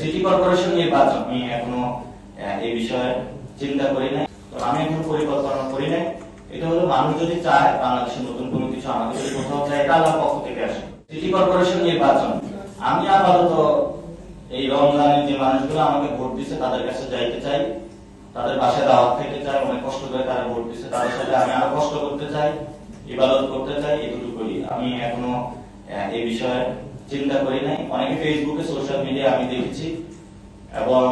City corporation নির্বাচন আমি এখনো এই বিষয়ে চিন্তা করি নাই, তো আমি এখন পরিকল্পনা করি নাই। এটা হলো মানুষ যদি চায় বাংলাদেশের নতুন কোনো কিছু আমাদের যদি কোথাও চায়, এটা আল্লাহর পক্ষ থেকে আসে। সিটি কর্পোরেশন নির্বাচন আমি আপাতত এই রমজানের যে মানুষগুলো আমাকে ভোট দিচ্ছে তাদের কাছে যাইতে চাই, তাদের বাসায় দাওয়াত খেতে চাই, অনেক কষ্ট করে তারা ভোট দিচ্ছে, তাদের সাথে আমি আরো কষ্ট করতে চাই, ইবাদত করতে চাই, এটুকুই। আমি এখনো এই বিষয়ে চিন্তা করি নাই। অনেকে ফেসবুকে সোশ্যাল মিডিয়া আমি দেখেছি এবং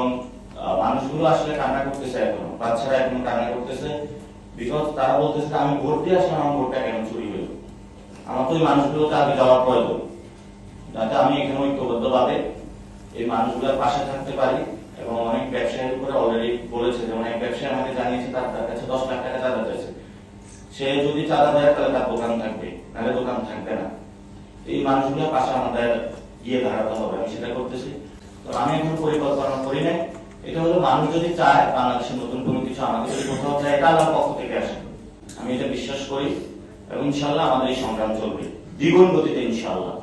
মানুষগুলো আসলে কান্না করতেছে, এখনো বাচ্চারা এখনো কান্না করতেছে, বিকজ তারা বলতেছে আমি ভোট দিয়ে আসলাম, আমার ভোটটা কেন চুরি হলো। আমার তো ওই মানুষগুলোকে আগে যাওয়ার প্রয়োজন, যাতে আমি এখানে ঐক্যবদ্ধ ভাবে এই মানুষগুলোর পাশে থাকতে পারি। এবং অনেক ব্যবসায়ীর উপরে অলরেডি বলেছে, যেমন এক ব্যবসায়ী আমাকে জানিয়েছে তার কাছে 10 লাখ টাকা চাঁদা চাইছে, সে যদি চাঁদা দেয় তাহলে তার দোকান থাকবে, নাহলে দোকান থাকবে না। এই মানুষগুলোর পাশে আমাদের গিয়ে দাঁড়াতে হবে, আমি সেটা করতেছি। তো আমি এখন পরিকল্পনা করি নাই। এটা হলো মানুষ যদি চায় বাংলাদেশের নতুন কোনো কিছু আমাদের যদি কোথাও চায়, এটা আল্লাহর পক্ষ থেকে আসে। আমি এটা বিশ্বাস করি এবং ইনশাআল্লাহ আমাদের এই সংগ্রাম চলবে দ্বিগুণ গতিতে ইনশাআল্লাহ।